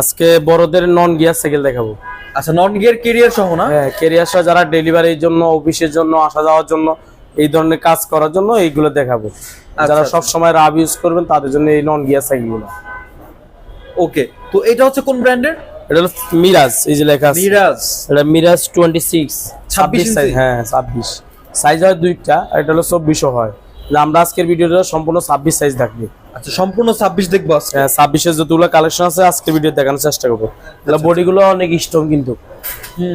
আজকে বড়দের non gear cycle দেখাবো। আচ্ছা, নন গিয়ার ক্যারিয়ার সহ না? হ্যাঁ, ক্যারিয়ার সহ যারা ডেলিভারির জন্য, অফিসের জন্য, আসা যাওয়ার জন্য, এই ধরনের কাজ করার জন্য এইগুলো দেখাবো। যারা সব সময় রাব ইউজ করবেন তাদের জন্য এই নন গিয়ার সাইকেলগুলো। ওকে, তো এটা হচ্ছে কোন ব্র্যান্ডের? এটা হলো মিরাজ, এই যে লেখা আছে মিরাজ। এটা মিরাজ 26 সাইজ। হ্যাঁ 26 সাইজ হয় দুইটা, আর এটা হলো 24 হয়। আমরা আজকের ভিডিওটা সম্পূর্ণ 26 সাইজ থাকবে। আচ্ছা, সম্পূর্ণ 26 দেখবো আজকে। হ্যাঁ, 26 এর যতগুলো কালেকশন আছে আজকের ভিডিও দেখানোর চেষ্টা করবো। এগুলো বডিগুলো অনেক স্ট্রং, কিন্তু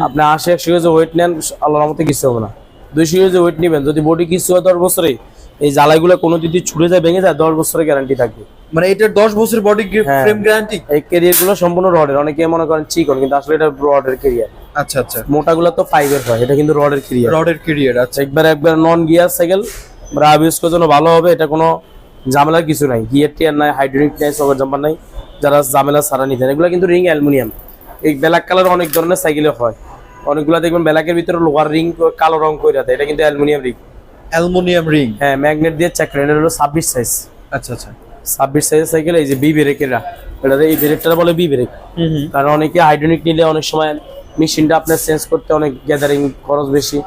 আপনি 80-100 কেজি ওয়েট নেন, আল্লাহর রহমতে কিছু হবে না। 200 কেজি ওয়েট নেবেন, যদি বডি কিছু হয় 10 বছরে, এই জ্বালাইগুলো কোনো যদি ছুটে যায়, ভেঙে যায়, 10 বছরের গ্যারান্টি থাকবে। মানে এটার 10 বছর বডি ফ্রেম গ্যারান্টি। এই ক্যারিয়ার গুলো সম্পূর্ণ রডের। অনেকে মনে করেন চিকন, কিন্তু আসলে এটা রডের ক্যারিয়ার। আচ্ছা আচ্ছা, মোটাগুলো তো ফাইবার হয়, এটা কিন্তু রডের ক্যারিয়ার। রডের ক্যারিয়ার। আচ্ছা, একবার নন গিয়ার সাইকেল রাব ইউজ করার জন্য ভালো হবে। এটা কোনো ঝামেলার কিছু নাই, গিয়ার টিয়ার নাই, হাইড্রোলিক নাই, সকেট জাম্পার নাই। যারা ঝামেলা ছাড়া নিতেন, এগুলো কিন্তু রিং অ্যালুমিনিয়াম। এই ব্ল্যাক কালার অনেক ধরনের সাইকেলে হয়, অনেকগুলো দেখবেন ব্ল্যাকের ভিতরে লোহার রিং কালো রং করে দেয়, এটা কিন্তু অ্যালুমিনিয়াম রিং। Aluminium ring. হ্যাঁ, ম্যাগনেট দিয়ে চেক করেন। এটা হলো 26 সাইজ। আচ্ছা আচ্ছা, 26 সাইজের সাইকেল। এই যে বি ব্রেকেরা, এটা এই ব্রেকটা বলে বি ব্রেক। কারণ অনেকে হাইড্রোলিক নিলে অনেক সময় মেশিনটা আপনার চেঞ্জ করতে অনেক গ্যাদারিং খরচ বেশি,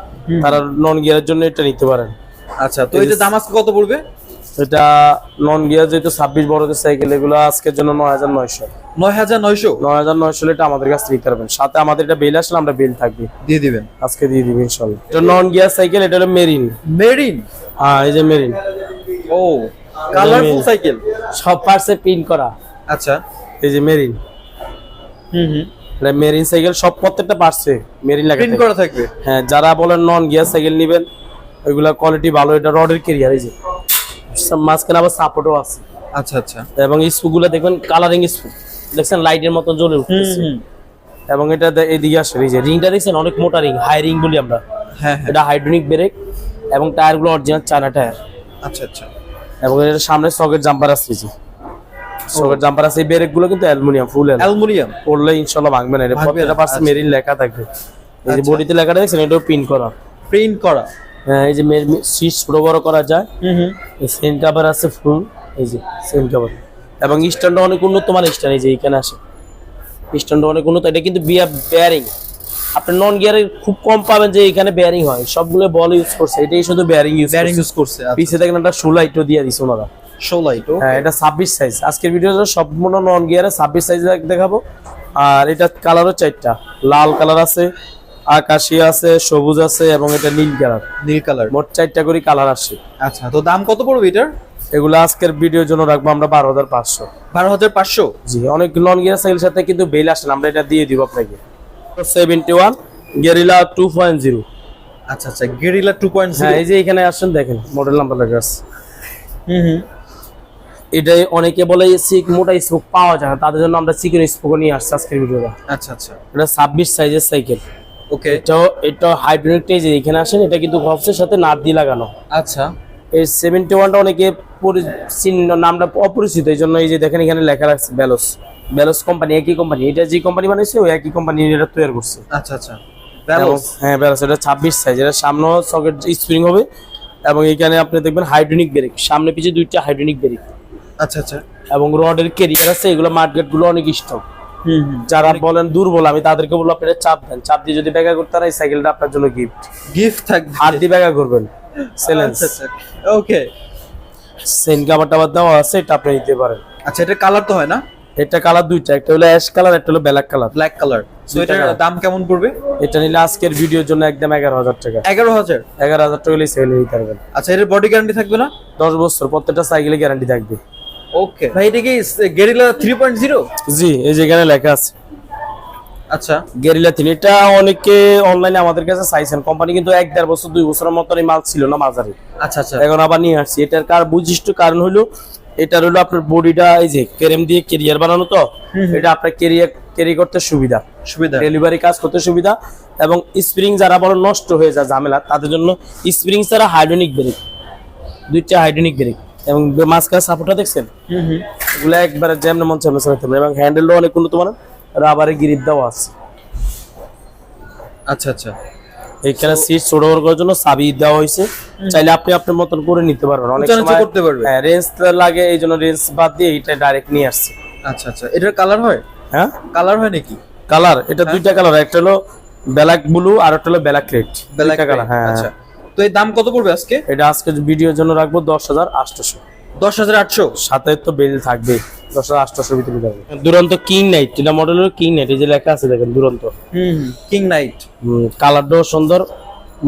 তারা নন গিয়ারের জন্য এটা নিতে পারেন। আচ্ছা, তো এটা দাম আজকে কত পড়বে? এটা নন গিয়ার যেহেতু 26 বড়দের সাইকেল, এগুলো আজকের জন্য 9900। 9900 এটা আমাদের কাছে নিতে পারবেন। সাথে আমাদের এটা বেল আসলে আমরা বেল থাকবে দিয়ে দিবেন, আজকে দিয়ে দিবেন ইনশাআল্লাহ। এটা নন গিয়ার সাইকেল, এটা হলো মেরিন। মেরিন? হ্যাঁ, এই যে মেরিন। ও, কালারফুল সাইকেল, সব পার্টসে প্রিন্ট করা। আচ্ছা, এই যে মেরিন। এটা মেরিন সাইকেল, সব প্রত্যেকটা পার্টসে মেরিন লাগা প্রিন্ট করা থাকবে। হ্যাঁ, যারা বলেন নন গিয়ার সাইকেল নেবেন, ওইগুলা কোয়ালিটি ভালো। এটা রডের ক্যারিয়ার, এই যে মাঝখানে আবার সাপোর্টও আছে। আচ্ছা আচ্ছা, এবং স্পুকগুলো দেখবেন কালারিং স্পুক, দেখছেন লাইটের মতো জ্বলে উঠতেছে। এবং এটা এদিকে আসে, এই যে রিংটা দেখছেন অনেক মোটা রিং, হাই রিং বলি আমরা। হ্যাঁ, এটা হাইড্রোলিক ব্রেক এবং টায়ারগুলো অরিজিনাল চায়না টায়ার। আচ্ছা আচ্ছা, এবং এর সামনে সকেট জাম্পার আছে, এই যে সকেট জাম্পার আছে। এই ব্রেকগুলো কিন্তু অ্যালুমিনিয়াম, ফুল অ্যালুমিনিয়াম। পড়লে ইনশাআল্লাহ ভাঙবে না। এটা প্রত্যেকটা পাশে মেরিন লেখা থাকবে। এই যে বডিতে লেখাটা দেখছেন, এটাও প্রিন্ট করা। প্রিন্ট করা। হ্যাঁ, এই যে সিট ছোট বড় করা যায়। এই সেন কভার আছে ফুল, এই যে সেন কভার। এবং স্ট্যান্ড অনেক উন্নত মানের স্ট্যান্ড, এই যে এখানে আসে স্ট্যান্ড অনেক উন্নত। এটা কিন্তু বেয়ারিং, আপনি নন গিয়ারে খুব কম পাবেন যে এখানে বেয়ারিং হয়। সবগুলো বল ইউজ করছে, এটাই শুধু বেয়ারিং ইউজ করছে। পিছে দেখেন একটা শু লাইটও দিয়ে দিছে ওনারা। Show light. হ্যাঁ, এটা 26 সাইজ। আজকের ভিডিওতে সম্পূর্ণ নন গিয়ারে 26 সাইজ দেখাবো। আর এটা কালারও 4টা, লাল কালার আছে, আকাশী আছে, সবুজ আছে, এবং এটা নীল কালার। নীল কালার, মোট 4টা করে কালার আসে। আচ্ছা, তো দাম কত পড়বে এটার? এগুলো আজকের ভিডিওর জন্য রাখবো আমরা 12,500। 12,500? জি, অনেক নন গিয়ার সাইকেলের সাথে কিন্তু বেল আসে না, আমরা এটা দিয়ে দিব আপনাকে। 71 গেরিলা 2.0। আচ্ছা আচ্ছা, গেরিলা 2.0। হ্যাঁ, এই যে এখানে আসেন, দেখেন মডেল নাম্বার লেখা আছে। এটাই অনেকে বলে মোটা স্পোক পাওয়া যায় না, তাদের জন্য আমরা চিকেন স্পোক নিয়ে আসছি আজকের ভিডিওটা। আচ্ছা আচ্ছা, এটা 26 সাইজের সাইকেল। ওকে, এটা হাইড্রোলিকটাই যে এখানে আসেন, এটা কিন্তু গফসের সাথে নাট দিয়ে লাগানো। আচ্ছা, এই 71টা অনেকে নামটা অপরিচিত, এই জন্য এই যে দেখেন এখানে লেখা আছে বেলোস কোম্পানি, একই কোম্পানি। এটা যে কোম্পানি বানাইছে ওই একই কোম্পানি এটা তৈরি করছে। আচ্ছা আচ্ছা, বেলোস। হ্যাঁ, বেলোস। এটা 26 সাইজ। এটা সামনে সকেট স্প্রিং হবে, এবং এখানে আপনি দেখবেন হাইড্রোলিক ব্রেক, সামনে পিছে দুইটা হাইড্রোলিক ব্রেক। আচ্ছা আচ্ছা, এবং রডের ক্যারিয়ার আছে। এগুলো মার্কেট গুলো অনেক স্ট্রং। যারা বলেন দুর্বল, আমি তাদেরকে বলবো আপনারা চাপ দেন, চাপ দিয়ে যদি ব্যাগা করতে পারেন এই সাইকেলটা আপনার জন্য গিফট থাকবে। হাত দিয়ে ব্যাগা করবেন, সেলেন্স। ওকে, সেন কাভারটা আবার দেওয়া আছে, এটা আপনি নিতে পারেন। আচ্ছা, এটা কালার তো হয় না? এটা কালার দুইটা, একটা হলো অ্যাশ কালার, একটা হলো black colour. Black colour. So এটার দাম কেমন পড়বে? এটা নিলে আজকের ভিডিওর জন্য একদম 11,000 টাকা। 11,000? 11,000 টাকা হলে সেল নিতে পারবেন। আচ্ছা, এর বডি গ্যারান্টি থাকবে না? 10 বছর প্রত্যেকটা সাইকেলে গ্যারান্টি থাকবে। ওকে ভাই, এটা কি গেরিলা 3.0? জি, এই যে এখানে লেখা আছে। আচ্ছা, গেরিলা 3। এটা অনেকে অনলাইনে আমাদের কাছে চাইছেন, কোম্পানি কিন্তু 1-1.5 বছর 2 বছরের মতো এই মাল ছিল না বাজারে। আচ্ছা আচ্ছা, এখন আবার নিয়ে আসছি। এটার বৈশিষ্ট্য কারণ হলো, এটার হলো আপনার বডিটা এই যে ক্যারেম দিয়ে ক্যারিয়ার বানানো, তো এটা আপনার ক্যারি করতে সুবিধা, ডেলিভারি কাজ করতে সুবিধা। এবং স্প্রিং যারা বড় নষ্ট হয়ে যায় ঝামেলা, তাদের জন্য স্প্রিং ছাড়া হাইড্রোলিক ব্রেক, দুইটা হাইড্রোলিক ব্রেক। এবং মাঝখানে সাপোর্টটা দেখছেন, এগুলো একবারে যেমন মন চাইলে চালাতে পারবেন। এবং হ্যান্ডেলটাও অনেক উন্নত মানের, রাবারের গ্রিপ দেওয়া আছে। আচ্ছা আচ্ছা, এখানে সিট ছোট বড় করার জন্য চাবি দেওয়া হয়েছে, চাইলে আপনি আপনার মতন করে নিতে পারবেন। অনেক সময় করতে পারবেন। হ্যাঁ, রেঞ্জ লাগে, এই জন্য রেঞ্জ বাদ দিয়ে এটা ডাইরেক্ট নিয়ে আসছে। আচ্ছা আচ্ছা, এটার কালার হয়? হ্যাঁ কালার হয় নাকি? কালার এটা দুইটা কালার, একটা হলো ব্ল্যাক ব্লু আর একটা হলো ব্ল্যাক রেড। ব্ল্যাক কালার, হ্যাঁ। আচ্ছা, তো এই দাম কত পড়বে আজকে? এটা আজকে ভিডিওর জন্য রাখবো 10,800। 10,800? সাথে তো বেল থাকবে, 10,800 ভিতরে থাকবে। দুরন্ত কিং নাইট, এটা মডেল হলো কিং নাইট, এই যে লেখা আছে দেখেন দুরন্ত। King night. কালারটাও সুন্দর,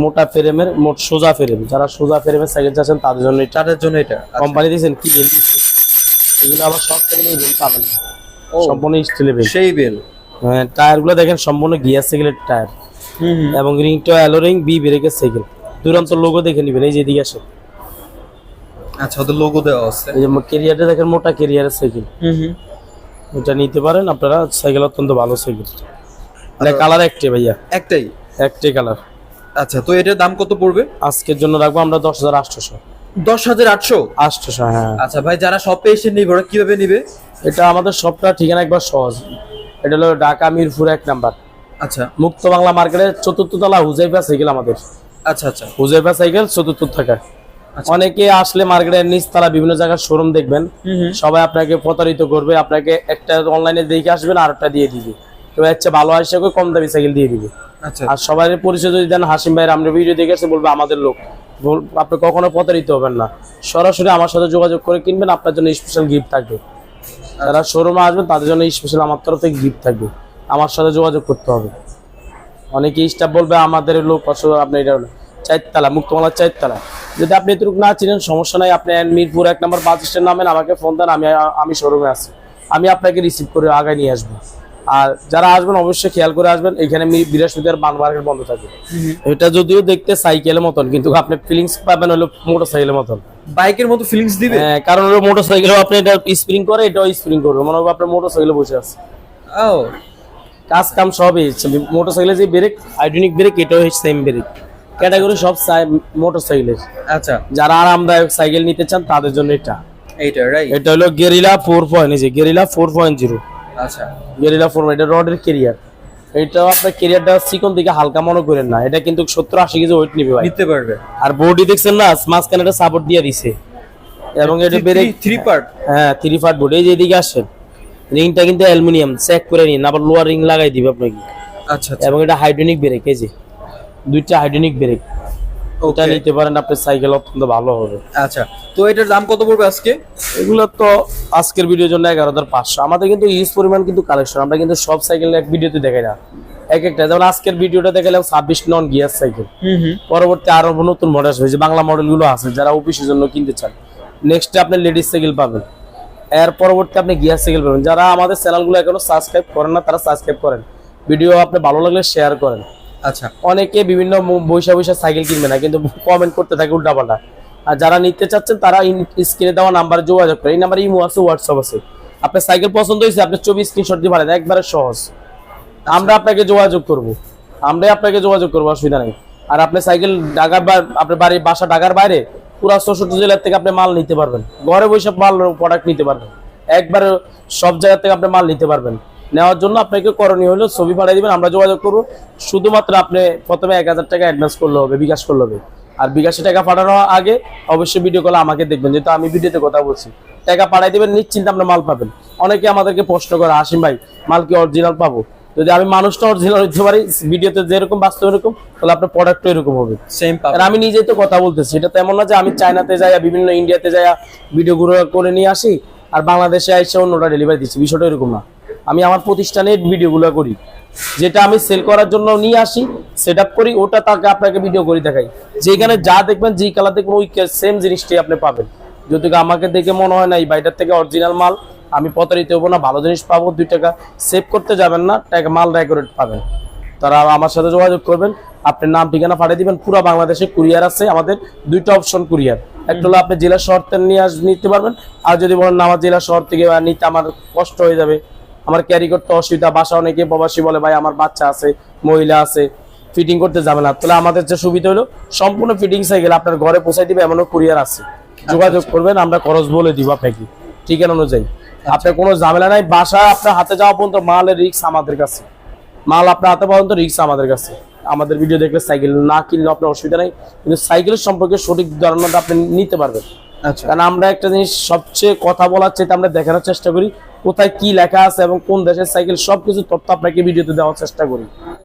মোটা ফ্রেমের, মোট সোজা ফ্রেম। যারা সোজা ফ্রেমের সাইকেল চাচ্ছেন তাদের জন্য এটা। এটা কোম্পানি দিয়েছেন কি বেল দিচ্ছে, এগুলো আবার সব থেকে বেল পাবেন না, সম্পূর্ণ স্টিলের বেল। সেই বেল। হ্যাঁ, টায়ার গুলো দেখেন সম্পূর্ণ গিয়ার সাইকেলের টায়ার, এবং রিংটা অ্যালো রিং, বি ব্রেকের সাইকেল। দুরন্ত লোগো দেখে নিবেন, এই যে এদিকে আসে। আচ্ছা, ওদের লোগো দেওয়া আছে। এই যে ক্যারিয়ারটা দেখেন, মোটা ক্যারিয়ারের সাইকেল। এটা নিতে পারেন আপনারা, সাইকেল অত্যন্ত ভালো সাইকেল। এটা কালার একটাই ভাইয়া, একটাই কালার। আচ্ছা, তো এটার দাম কত পড়বে? আজকের জন্য রাখবো আমরা 10,800। 10,800? হ্যাঁ। আচ্ছা ভাই, যারা শপে এসে নিবে ওরা কিভাবে নিবে? এটা আমাদের সবটা ঠিকানা একবার সহজ। এটা হলো ঢাকা মিরপুর 1 নাম্বার। আচ্ছা, মুক্ত বাংলা মার্কেটের 4th তলা হুজাইফা সাইকেল আমাদের। আচ্ছা, হুজাইফা সাইকেল 4th টাকা। অনেকে আসলে মার্কেটের নিচতলা বিভিন্ন জায়গার শোরুম দেখবেন, সবাই আপনাকে প্রতারিত করবে, আপনাকে একটা অনলাইনে দেখে আসবেন আর একটা দিয়ে দিবে, তো আচ্ছা ভালো আসে কম দামি সাইকেল দিয়ে দিবে। আচ্ছা, আর সবার পরিচয় যদি দেন হাসিম ভাইয়ের, আমরা ভিডিও দেখে আসে বলবো আমাদের লোক, আপনি কখনো প্রতারিত হবেন না। সরাসরি আমার সাথে যোগাযোগ করে কিনবেন, আপনার জন্য স্পেশাল গিফট থাকবে। যারা শোরুমে আসবেন তাদের জন্য স্পেশাল আমার তরফ থেকে গিফট থাকবে, আমার সাথে যোগাযোগ করতে হবে। অনেকে স্টাফ বলবে আমাদের লোক আপনি এটা 4 তলা মুক্তমালার 4 তলা। যদি আপনি এতটুকু না চিনেন সমস্যা নাই, আপনি মিরপুর 1 নম্বর বাস স্ট্যান্ড নামেন, আমাকে ফোন দেন, আমি শোরুমে আছি, আমি আপনাকে রিসিভ করে আগায় নিয়ে আসবো। আর যারা আসবেন অবশ্যই খেয়াল করে আসবেন, এখানে বৃহস্পতিবার মার্কেট বন্ধ থাকে। এটা যদিও দেখতে সাইকেলের মতন, কিন্তু আপনি ফিলিংস পাবেন হলো মোটর সাইকেলের মতন, বাইকের মতো ফিলিংস দিবে। হ্যাঁ, কারণ হলো মোটর সাইকেলও আপনি এটা স্প্রিং করে, এটাও স্প্রিং করবে, মনে হবে আপনার মোটর সাইকেলে বসে আছে। কাজ কাম সবই, মোটর সাইকেলের যে ব্রেক, হাইড্রোলিক ব্রেক, এটাও সেম ব্রেক ক্যাটাগরি সব মোটর সাইকেলের। আচ্ছা, যারা আরামদায়ক সাইকেল নিতে চান তাদের জন্য এইটা রাইট। এটা হলো গেরিলা 4.0, এই যে গেরিলা 4.0। আচ্ছা, গেরিলা 4, এটা রডের ক্যারিয়ার। এটাও আপনার ক্যারিয়ারটা চিকন দিকে হালকা মনে করেন না, এটা কিন্তু 70-80 কেজি ওয়েট নিবে ভাই, নিতে পারবে। আর বডি দেখছেন না, মাঝখানে একটা সাপোর্ট দিয়ে দিছে, এবং এটা ব্রেক 3 পার্ট। হ্যাঁ, 3 পার্ট বডি। এই যে এদিকে আসেন, রিংটা কিন্তু অ্যালুমিনিয়াম, চেক করে নিন, আবার লোয়ার রিং লাগাই দিবে আপনাকে। আচ্ছা, এবং এটা হাইড্রোলিক ব্রেক, এই যে দুইটা হাইড্রোলিক ব্রেক, ওটা নিতে পারেন, আপনার সাইকেল অত্যন্ত ভালো হবে। আচ্ছা, তো এটার দাম কত পড়বে আজকে? এগুলো তো আজকের ভিডিওর জন্য 11,500। আমাদের কিন্তু ইউজ পরিমাণ কিন্তু কালেকশন, আমরা কিন্তু সব সাইকেল এক ভিডিওতে দেখাই না, এক একটা। যেমন আজকের ভিডিওটা দেখালাম 26 নন গিয়ার সাইকেল, পরবর্তী আরো নতুন মডেল হয়েছে, বাংলা মডেল গুলো আছে, যারা অফিসের জন্য কিনতে চান। নেক্সটে আপনি লেডিস সাইকেল পাবেন, এর পরবর্তী আপনি গিয়ার সাইকেল পাবেন। যারা আমাদের চ্যানেলগুলো এখনো সাবস্ক্রাইব করেন না, তারা সাবস্ক্রাইব করেন, ভিডিও আপনি ভালো লাগলে শেয়ার করেন। আচ্ছা, অনেকে বিভিন্ন বৈশা সাইকেল কিনবে না, কিন্তু কমেন্ট করতে থাকে উল্টাপাল্টা। আর যারা নিতে চাচ্ছেন তারা স্ক্রিনে দেওয়া নাম্বারে যোগাযোগ করে, এই নাম্বারে ইমো আছে, হোয়াটসঅ্যাপ আছে। আপনার সাইকেল পছন্দ হয়েছে, আপনি 24 স্ক্রিনশট দিয়ে পাঠান, একবারে সহজ। আমরা আপনাকে যোগাযোগ করব, অসুবিধা নেই। আর আপনি সাইকেল ঢাকার আপনার বাসা ঢাকার বাইরে পুরা 64 জেলার থেকে আপনি মাল নিতে পারবেন, ঘরে বসে মাল প্রোডাক্ট নিতে পারবেন, একবারে সব জায়গা থেকে আপনি মাল নিতে পারবেন। নেওয়ার জন্য আপনাকে করণীয় হলো ছবি পাঠিয়ে দিবেন, আমরা যোগাযোগ করবো। শুধুমাত্র আপনি প্রথমে 1000 টাকা অ্যাডভান্স করলে হবে, বিকাশ করলে হবে। আর বিকাশে টাকা পাঠানোর আগে অবশ্যই ভিডিও কলে আমাকে দেখবেন, যেহেতু আমি ভিডিওতে কথা বলছি। টাকা পাঠিয়ে দিবেন, নিশ্চিন্তে আপনি মাল পাবেন। অনেকে আমাদেরকে প্রশ্ন করে, হাসিম ভাই মাল কি অরিজিনাল পাবো? যদি আমি মানুষটা অরিজিনাল হতে পারি, ভিডিওতে যেরকম বাস্তব এরকম, তাহলে আপনার প্রোডাক্টও এরকম হবে, সেম পাবেন। আর আমি নিজেই তো কথা বলতেছি, এটা তো এমন না যে আমি চায়নাতে যাই, বিভিন্ন ইন্ডিয়াতে যাই ভিডিও গুলো করে নিয়ে আসি আর বাংলাদেশে এসে অন্যটা ডেলিভারি দিচ্ছি, বিষয়টা এরকম না। আমি আমার প্রতিষ্ঠানের ভিডিওগুলো করি, যেটা আমি সেল করার জন্য নিয়ে আসি, সেট আপ করি, ওটা তাকে আপনাকে ভিডিও করে দেখাই। যেখানে যা দেখবেন, যেই কালার দেখবেন, ওই সেম জিনিসটাই আপনি পাবেন। যদি আমাকে দেখে মনে হয় না এই বাইটার থেকে অরিজিনাল মাল, আমি প্রতারিত হবো না, ভালো জিনিস পাবো, 2 টাকা সেভ করতে যাবেন না, টাকা মাল রেকর্ড পাবেন। তারা আমার সাথে যোগাযোগ করবেন, আপনার নাম ঠিকানা পাঠিয়ে দিবেন। পুরো বাংলাদেশে কুরিয়ার আছে আমাদের, 2টা অপশন কুরিয়ার। একটা হলো আপনি জেলা শহর থেকে নিতে পারবেন, আর যদি বলেন না আমার জেলা শহর থেকে নিতে আমার কষ্ট হয়ে যাবে, আমার ক্যারি করতে অসুবিধা, বাসা অনেকে প্রবাসী বলে ভাই আমার বাচ্চা আছে, মহিলা আছে, ফিটিং করতে যাবে না, তাহলে আমাদের যে সুবিধা হলো সম্পূর্ণ ফিটিং সাইকেল আপনার ঘরে পৌঁছাই দিবে, এমনও কুরিয়ার আছে। যোগাযোগ করবেন, আমরা খরচ বলে দিব আপনাকে ঠিকানা অনুযায়ী। আপনার কোনো ঝামেলা নাই, বাসা আপনার হাতে যাওয়া পর্যন্ত মালের রিস্ক আমাদের কাছে, মাল আপনার হাতে পর্যন্ত রিস্ক আমাদের কাছে। আমাদের ভিডিও দেখলে সাইকেল না কিনলে আপনার অসুবিধা নাই, কিন্তু সাইকেলের সম্পর্কে সঠিক ধারণাটা আপনি নিতে পারবেন। আচ্ছা, কারণ আমরা একটা জিনিস সবচেয়ে কথা বলার চাইতে আমরা দেখানোর চেষ্টা করি কোথায় কি লেখা আছে এবং কোন দেশের সাইকেল সবকিছু তথ্য আপনাকে ভিডিওতে দেওয়ার চেষ্টা করি।